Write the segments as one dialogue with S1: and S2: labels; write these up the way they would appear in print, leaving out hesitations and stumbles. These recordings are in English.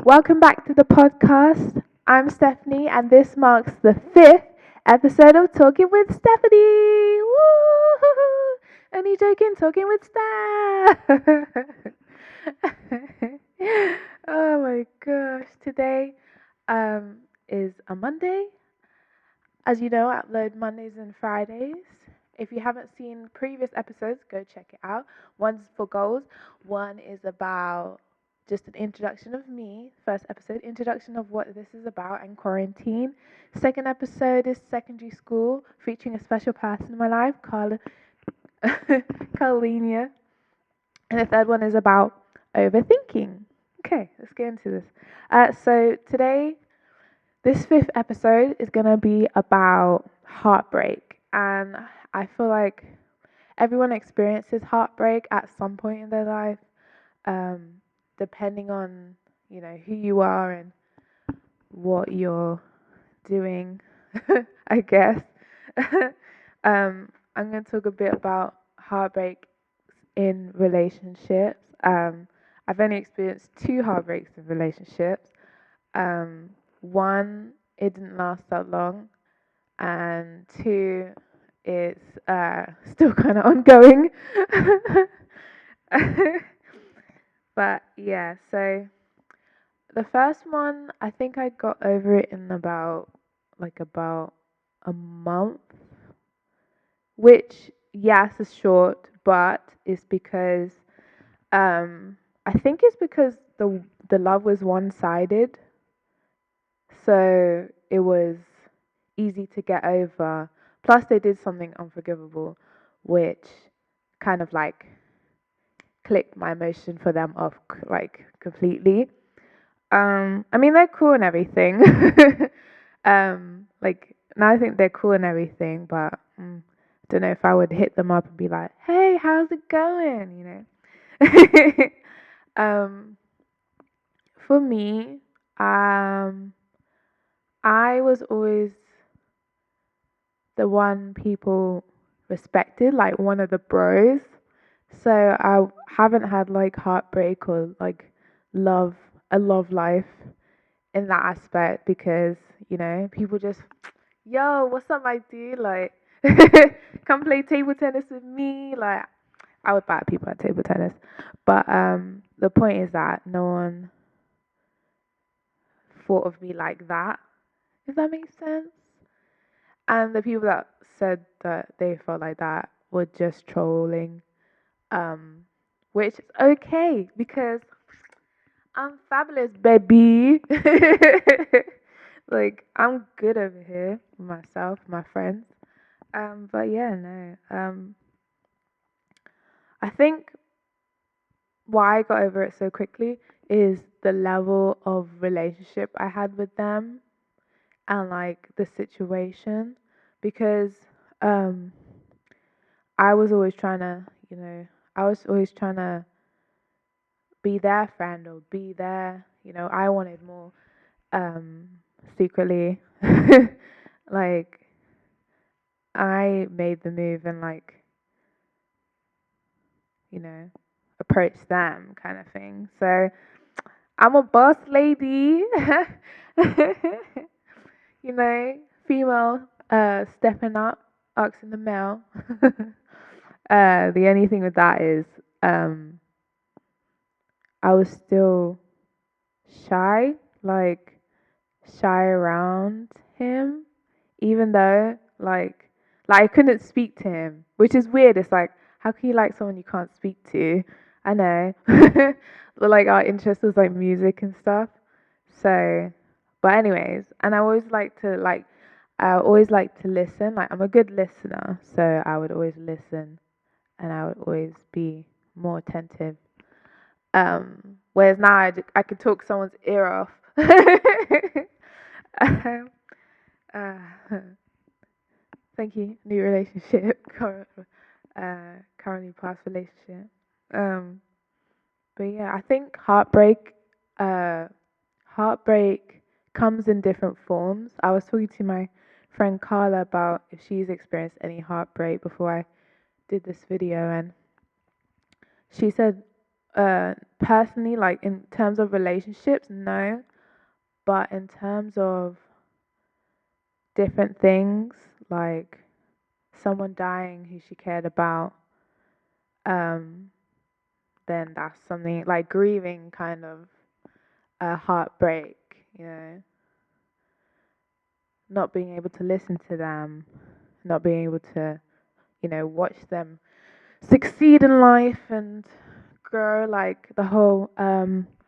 S1: Welcome back to the podcast. I'm Stephanie, and this marks the fifth episode of Talking with Stephanie. Woo! Only joking, talking with Steph. Oh my gosh! Today is a Monday. As you know, I upload Mondays and Fridays. If you haven't seen previous episodes, go check it out. One's for goals. One is about just an introduction of me. First episode, introduction of what this is about and quarantine. Second episode is secondary school, featuring a special person in my life, Carlinia. And the third one is about overthinking. Okay, let's get into this. So today, this fifth episode is going to be about heartbreak. And I feel like everyone experiences heartbreak at some point in their life, um, depending on, who you are and what you're doing, I guess. I'm going to talk a bit about heartbreak in relationships. I've only experienced two heartbreaks in relationships. One, it didn't last that long, and two, it's still kind of ongoing. But yeah, so the first one, I think I got over it in about a month, which yes is short, but it's because I think it's because the love was one sided, so it was easy to get over. Plus, they did something unforgivable, which kind of like clicked my emotion for them off like completely. I mean they're cool and everything. Like now I think they're cool and everything, but don't know if I would hit them up and be like, "Hey, how's it going?" Um, for me, um, I was always the one people respected, like one of the bros. So I haven't had like heartbreak or like love a love life in that aspect because, people just, yo, what's up, my dude? Like, come play table tennis with me. Like, I would bat people at table tennis. But the point is that no one thought of me like that, if that makes sense. And the people that said that they felt like that were just trolling, um, which is okay because I'm fabulous, baby. Like I'm good over here with myself, my friends. But yeah, no. I think why I got over it so quickly is the level of relationship I had with them and like the situation because um I was always trying to, I was always trying to be their friend or be there, I wanted more um secretly. Like I made the move and like, you know, approach them kind of thing. So I'm a boss lady. you know, female stepping up, asking the male. The only thing with that is um I was still shy, like shy around him, even though like I couldn't speak to him, which is weird. It's like how can you like someone you can't speak to? I know, but like our interest was like music and stuff. So, but anyways, and I always like to listen. Like I'm a good listener, so I would always listen, and I would always be more attentive. Whereas now I could talk someone's ear off. um, uh, thank you. New relationship. Currently past relationship. Um, but yeah, I think uh, heartbreak comes in different forms. I was talking to my friend Carla about if she's experienced any heartbreak before I did this video, and she said Personally, like in terms of relationships, no. But in terms of different things, like someone dying who she cared about, um, then that's something like grieving, kind of a heartbreak, you know, not being able to listen to them, not being able to, watch them succeed in life and grow, like the whole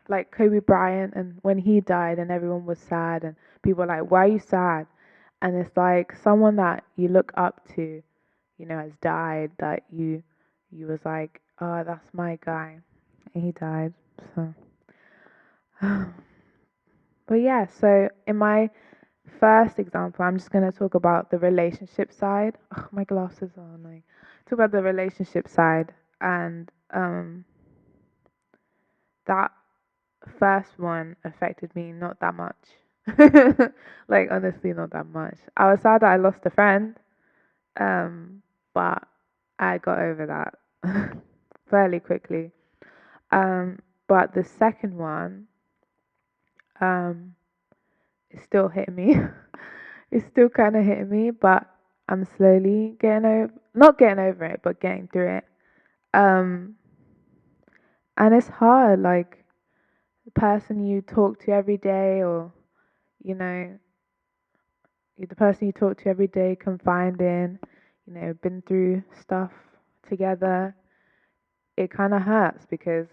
S1: like Kobe Bryant, and when he died and everyone was sad and people were like, why are you sad? And it's like someone that you look up to, has died, that you was like, oh, that's my guy, and he died. So but yeah, so in my first example, I'm just going to talk about the relationship side. Oh, my glasses are annoying. Talk about the relationship side, and that first one affected me not that much. Like honestly, not that much. I was sad that I lost a friend, but I got over that fairly quickly. Um, but the second one, um, it's still hitting me. It's still kind of hitting me, but I'm slowly getting over, not getting over it, but getting through it. Um, and it's hard, like the person you talk to every day, or you know, the person you talk to every day, confide in, been through stuff together. It kind of hurts because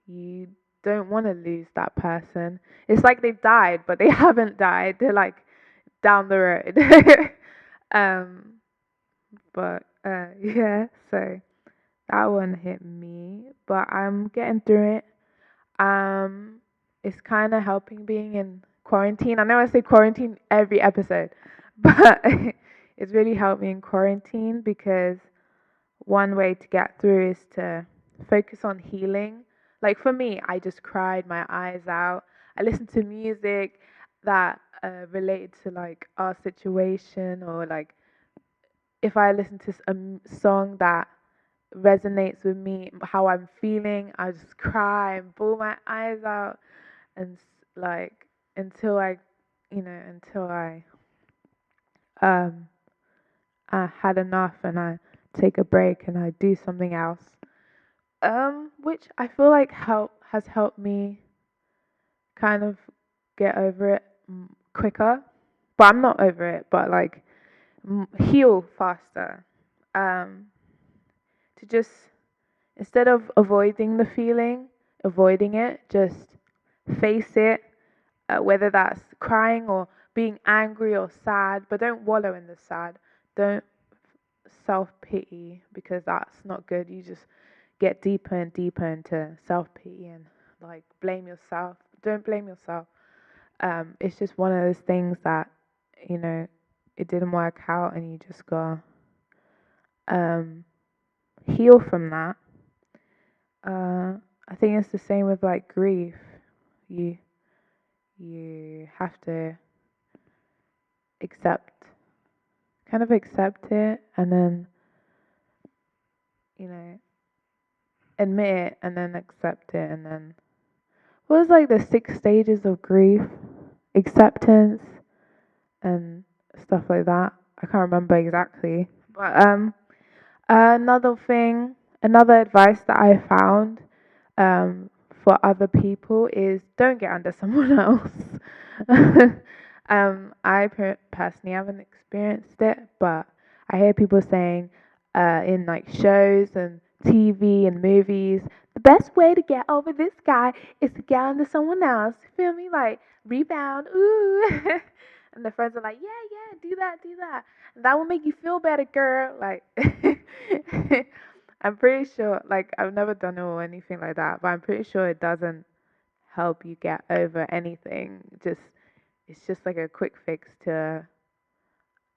S1: you don't want to lose that person. It's like they've died, but they haven't died. They're like down the road. um, but yeah, so that one hit me, but I'm getting through it. Um, it's kind of helping being in quarantine. I know I say quarantine every episode, but it's really helped me in quarantine because one way to get through is to focus on healing. Like for me, I just cried my eyes out. I listened to music that related to like our situation, or like if I listen to a song that resonates with me, how I'm feeling, I just cry and bawl my eyes out, and like until um I had enough, and I take a break and I do something else. Which I feel like has helped me kind of get over it quicker. But I'm not over it, but like heal faster. Um, to just instead of avoiding the feeling, avoiding it, just face it, whether that's crying or being angry or sad, but don't wallow in the sad. Don't self pity, because that's not good. You just get deeper and deeper into self pity and like blame yourself. Don't blame yourself. It's just one of those things that, you know, it didn't work out, and you just gotta heal from that. I think it's the same with like grief. You you have to accept, kind of accept it, and then, you know, admit it, and then accept it, and then what was like the 6 stages of grief? Acceptance and stuff like that. I can't remember exactly. But another thing, another advice that I found for other people is don't get under someone else. Personally haven't experienced it, but I hear people saying in like shows and TV and movies, the best way to get over this guy is to get under someone else. Feel me? Like rebound, ooh. And the friends are like, yeah, yeah, do that, do that. That will make you feel better, girl. Like, I'm pretty sure, like, I've never done it or anything like that, but I'm pretty sure it doesn't help you get over anything. It's just like a quick fix to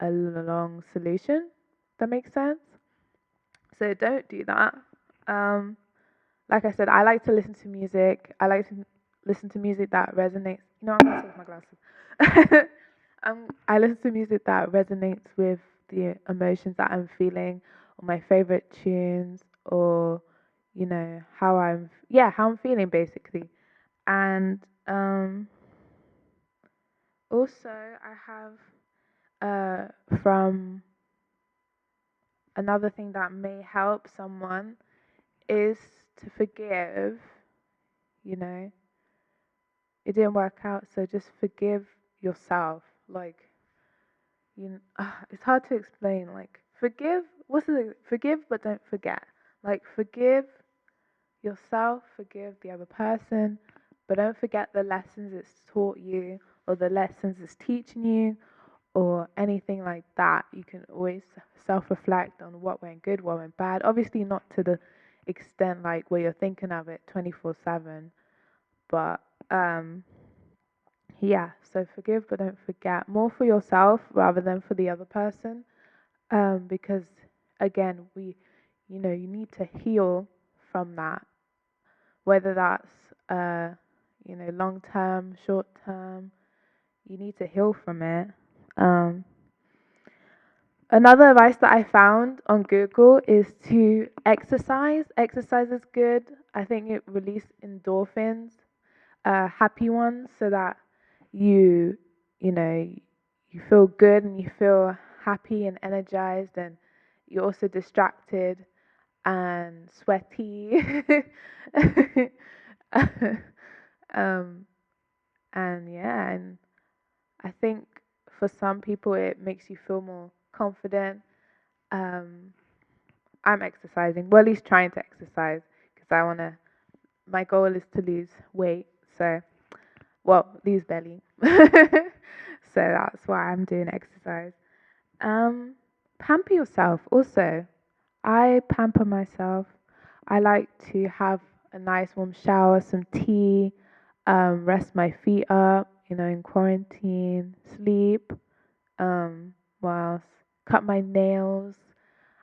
S1: a long solution. That makes sense? So don't do that. Um, like I said, I like to listen to music. I like to listen to music that resonates. You know, I'm gonna take my glasses. I listen to music that resonates with the emotions that I'm feeling, or my favorite tunes, or how I'm feeling basically. And also I have from another thing that may help someone is to forgive. you know it didn't work out, so just forgive yourself. Like, it's hard to explain. Like, forgive but don't forget. Like, forgive yourself, forgive the other person, but don't forget the lessons it's taught you, or the lessons it's teaching you, or anything like that. You can always self-reflect on what went good, what went bad. Obviously not to the extent like where you're thinking of it 24/7, but yeah, so forgive but don't forget. More for yourself rather than for the other person. Because again, you need to heal from that, whether that's long term, short term. You need to heal from it. Um, Another advice that I found on Google is to exercise. Exercise is good. I think it releases endorphins, happy ones, so that you you know you feel good and you feel happy and energized, and you're also distracted and sweaty. um, and yeah, and I think for some people it makes you feel more confident. Um, I'm exercising, well, at least trying to exercise, because my goal is to lose weight. So, well, lose belly. So that's why I'm doing exercise. Um, Pamper yourself also. I pamper myself. I like to have a nice warm shower, some tea, rest my feet up, in quarantine, sleep. What else? Cut my nails.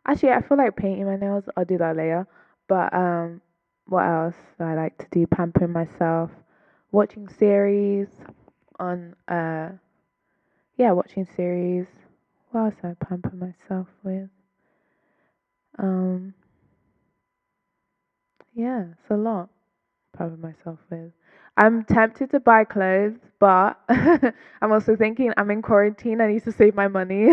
S1: Actually, I feel like painting my nails. I'll do that later. But what else do I like to do? Pampering myself, watching series on watching series. What else do I pamper myself with? Um, yeah, it's a lot. Pamper myself with. I'm tempted to buy clothes, but I'm also thinking I'm in quarantine. I need to save my money.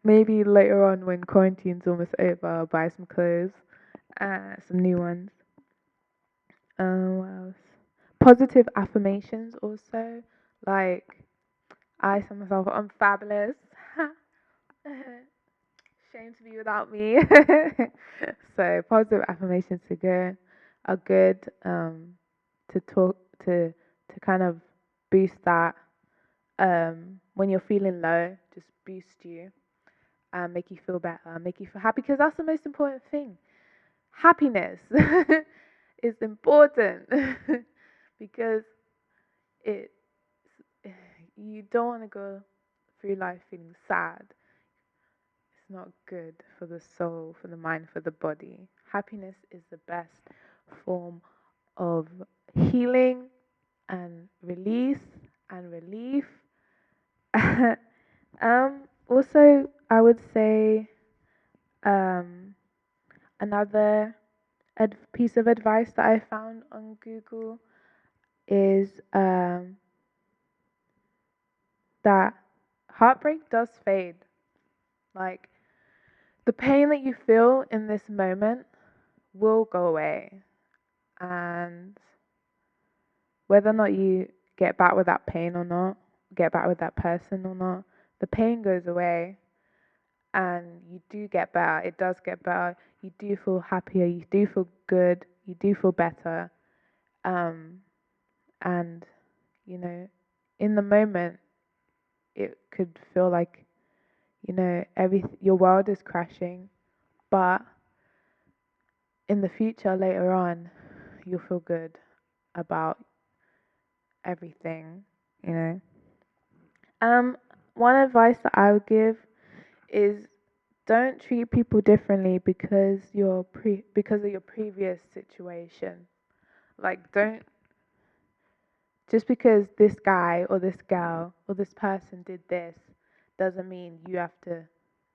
S1: Maybe later on when quarantine's almost over, I'll buy some clothes, some new ones. What else? Positive affirmations also. Like, I tell myself I'm fabulous. Shame to be without me. So positive affirmations are good to talk to kind of boost that when you're feeling low, just boost you and make you feel better, make you feel happy, because that's the most important thing. Happiness is important because it you don't want to go through life feeling sad. It's not good for the soul, for the mind, for the body. Happiness is the best form of healing and release and relief. Also, I would say another piece of advice that I found on Google is that heartbreak does fade. Like, the pain that you feel in this moment will go away. And whether or not you get back with that pain or not, get back with that person or not, the pain goes away and you do get better. It does get better. You do feel happier. You do feel good. You do feel better. And, in the moment, it could feel like, your world is crashing, but in the future, later on, you'll feel good about everything, you know. One advice that I would give is don't treat people differently because because of your previous situation. Like, don't just because this guy or this girl or this person did this doesn't mean you have to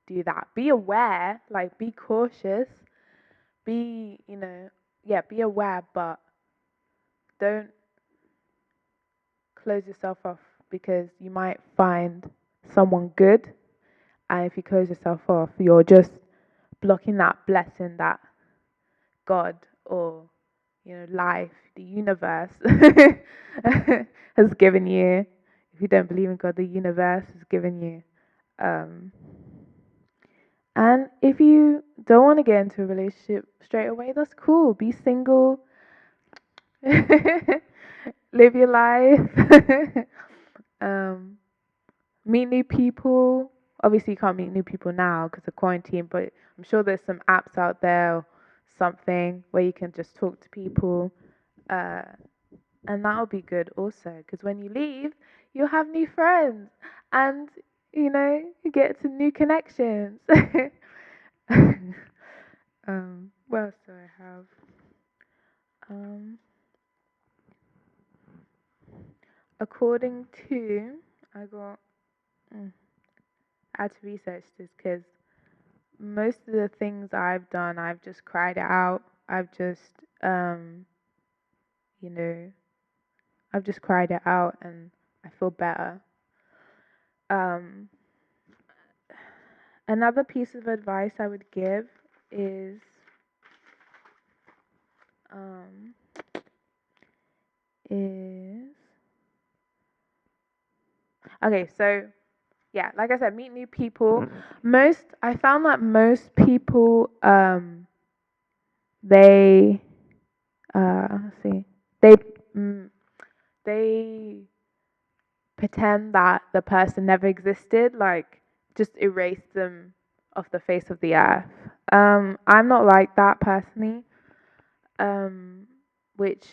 S1: do that. Be aware, like be cautious, be, be aware, but don't close yourself off, because you might find someone good, and if you close yourself off, you're just blocking that blessing that God, or life, the universe has given you. If you don't believe in God, the universe has given you. And if you don't want to get into a relationship straight away, that's cool. Be single. Live your life. Meet new people. Obviously, you can't meet new people now because of quarantine, but I'm sure there's some apps out there or something where you can just talk to people. And that'll be good also, because when you leave, you'll have new friends and, you get some new connections. What else do I have? According to, I had to research this because most of the things I've done, I've just cried it out. I've just cried it out, and I feel better. Another piece of advice I would give is okay, so yeah, like I said, meet new people. I found that most people they let's see, they pretend that the person never existed, like just erase them off the face of the earth. I'm not like that personally, which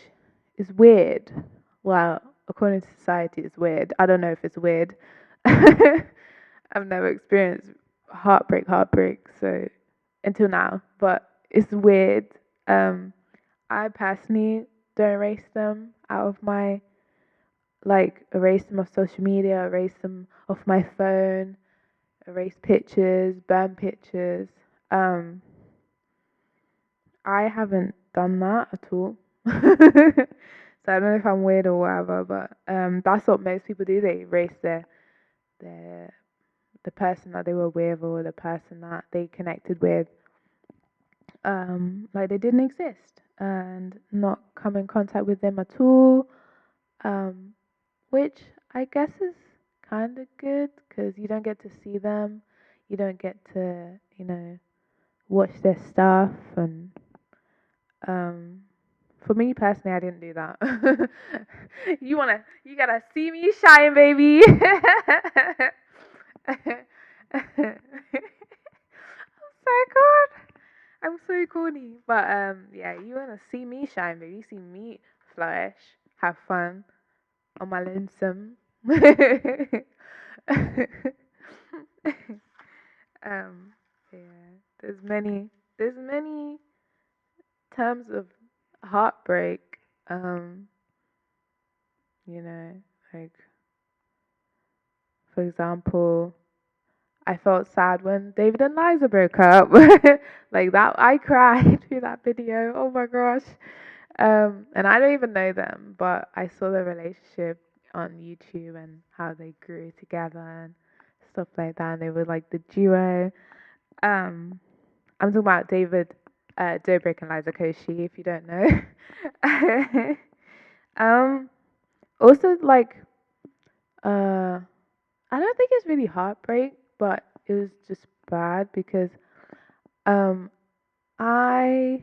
S1: is weird. Well, according to society, it's weird. I don't know if it's weird. I've never experienced heartbreak, so until now, but it's weird. I personally don't erase them out of my, erase them off social media, erase them off my phone, erase pictures, burn pictures. I haven't done that at all. So I don't know if I'm weird or whatever, but that's what most people do. They erase the person that they were with, or the person that they connected with, like they didn't exist, and not come in contact with them at all, which I guess is kind of good, because you don't get to see them, you don't get to watch their stuff, and for me personally, I didn't do that. You gotta see me shine, baby. So good. I'm so corny. But yeah, you wanna see me shine, baby. See me flourish, have fun on my lonesome. Yeah. There's many terms of heartbreak. Like, for example, I felt sad when David and Liza broke up. Like that, I cried through that video. Oh my gosh. And I don't even know them, but I saw their relationship on YouTube and how they grew together and stuff like that. And they were like the duo. I'm talking about David Dobrik and Liza Koshy, if you don't know. Also, I don't think it's really heartbreak, but it was just bad because I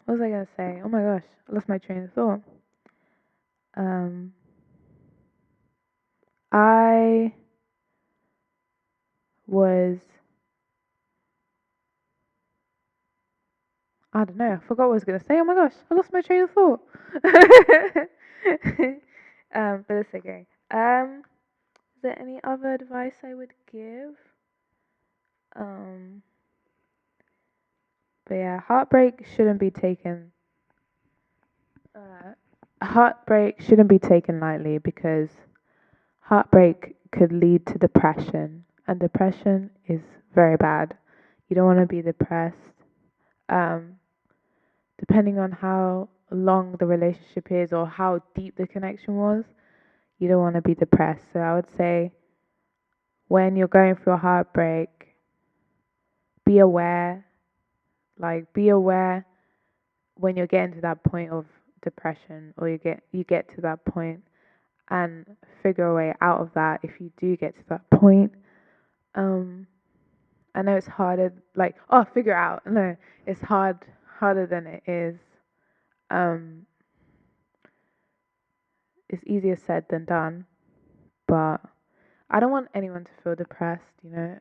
S1: what was I gonna say? Oh my gosh, I lost my train of thought. I was I don't know, I forgot what I was gonna say. Oh my gosh, I lost my train of thought. But it's okay. Is there any other advice I would give? But yeah, heartbreak shouldn't be taken. Heartbreak shouldn't be taken lightly, because heartbreak could lead to depression, and depression is very bad. You don't want to be depressed. Um, Depending on how long the relationship is or how deep the connection was, you don't want to be depressed. So I would say when you're going through a heartbreak, be aware, be aware when you're getting to that point of depression, or you get to that point, and figure a way out of that if you do get to that point. Um, I know it's harder, figure out. No, it's harder than it is. Um, it's easier said than done, but I don't want anyone to feel depressed,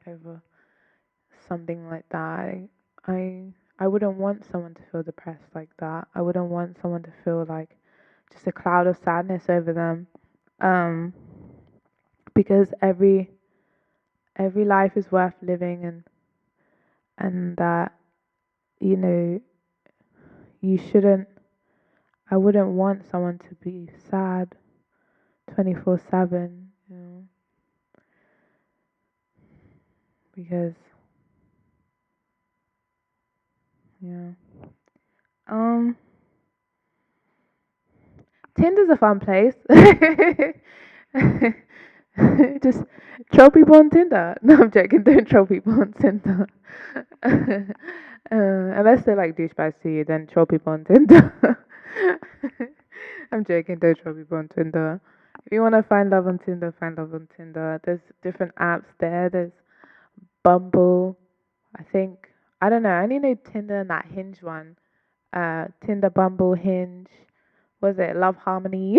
S1: over something like that. I wouldn't want someone to feel depressed like that. I wouldn't want someone to feel like just a cloud of sadness over them. Um, because every life is worth living, and that, you know, you shouldn't I wouldn't want someone to be sad 24/7, because yeah. Um Tinder's a fun place. Just troll people on Tinder. No, I'm joking. Don't troll people on Tinder. Unless they're like douchebags to you, then troll people on Tinder. I'm joking. Don't troll people on Tinder. If you want to find love on Tinder, find love on Tinder. There's different apps there. There's Bumble. I think, I don't know. I only know Tinder and that Hinge one. Tinder, Bumble, Hinge. Was it Love Harmony?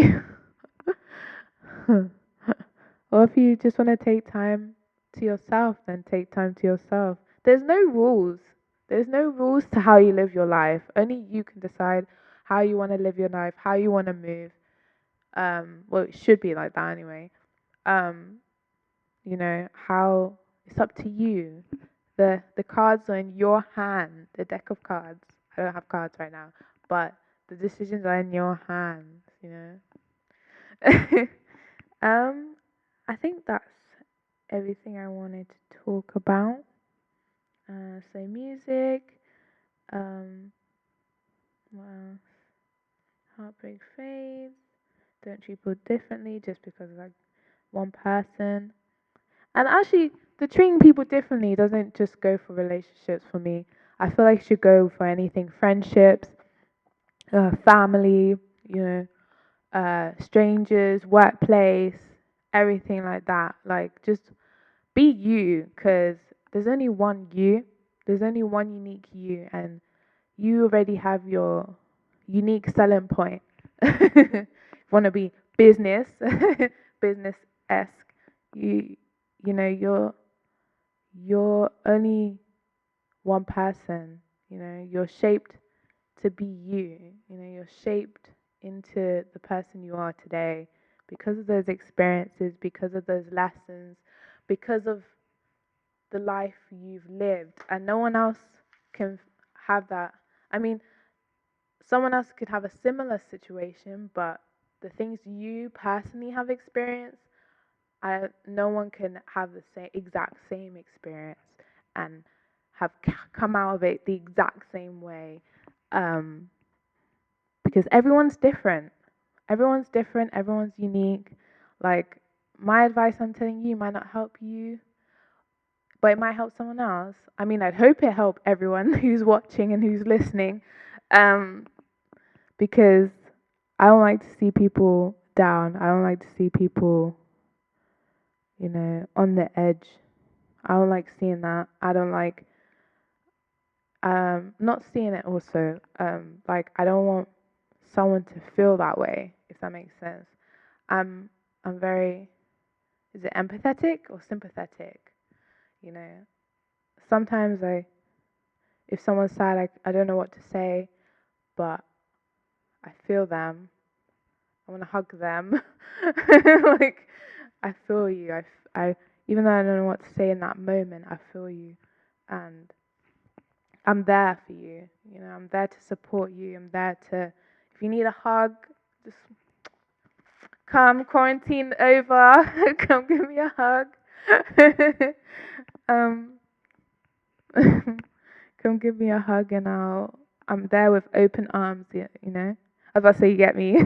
S1: Or if you just want to take time to yourself, then take time to yourself. There's no rules. There's no rules to how you live your life. Only you can decide how you want to live your life, how you want to move. Well, it should be like that anyway. Um, how it's up to you. The cards are in your hand. The deck of cards. I don't have cards right now, but the decisions are in your hands. I think that's everything I wanted to talk about. So music, um, what else? Heartbreak fades. Don't treat people differently just because of like one person. And actually, the treating people differently doesn't just go for relationships for me. I feel like it should go for anything: friendships, family, strangers, workplace, everything like that. Like, just be you, because there's only one you. There's only one unique you, and you already have your unique selling point. If you want to be business esque, you're only one person. You're shaped to be you. You're shaped into the person you are today because of those experiences, because of those lessons, because of the life you've lived, and no one else can have that. I mean, someone else could have a similar situation, but the things you personally have experienced, no one can have the exact same experience and have come out of it the exact same way, um, because everyone's different. Everyone's different. Everyone's unique. Like, my advice I'm telling you might not help you, but it might help someone else. I mean, I'd hope it helped everyone who's watching and who's listening, um, because I don't like to see people down. I don't like to see people, on the edge. I don't like seeing that. I don't like not seeing it also. Like, I don't want someone to feel that way, if that makes sense. I'm very, is it empathetic or sympathetic? You know, Sometimes if someone's sad, I don't know what to say, but I feel them. I want to hug them. Like, I feel you. Even though I don't know what to say in that moment, I feel you, and I'm there for you. I'm there to support you. I'm there to, if you need a hug, just come quarantine over. Come give me a hug. um, come give me a hug and I'm there with open arms, you know. I was about to say, you get me.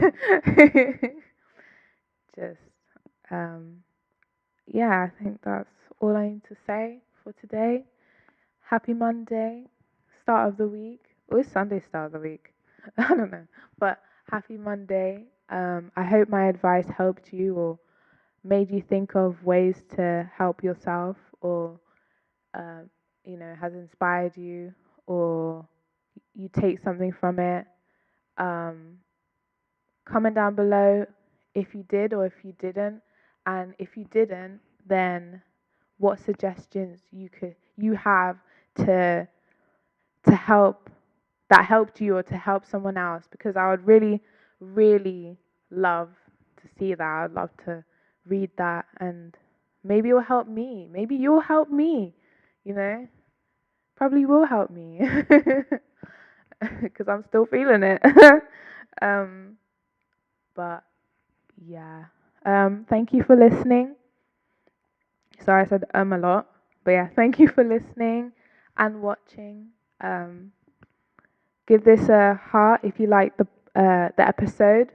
S1: Just, um, yeah, I think that's all I need to say for today. Happy Monday, start of the week. Or is Sunday start of the week? I don't know. But happy Monday. I hope my advice helped you or made you think of ways to help yourself or, um, has inspired you or you take something from it. Um, Comment down below if you did or if you didn't. And if you didn't, then what suggestions you have to help that helped you or to help someone else, because I would really, really love to see that. I'd love to read that and maybe it will help me. Maybe you'll help me, you know? Probably will help me because I'm still feeling it. um, but yeah. Thank you for listening. Sorry I said a lot. But yeah, thank you for listening and watching. Give this a heart if you like the episode.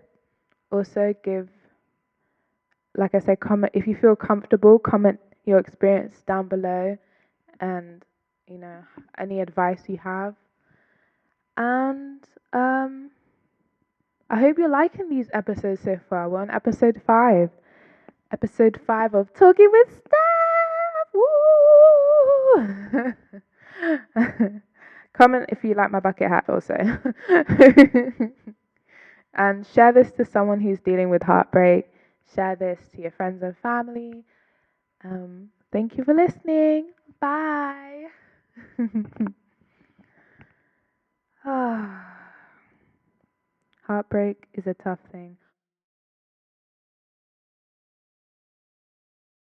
S1: Also give, like I said, comment if you feel comfortable, comment your experience down below and any advice you have. And I hope you're liking these episodes so far. We're on episode 5. Episode 5 of Talking with Steph. Woo! Comment if you like my bucket hat also. And share this to someone who's dealing with heartbreak. Share this to your friends and family. Thank you for listening. Bye. Heartbreak is a tough thing.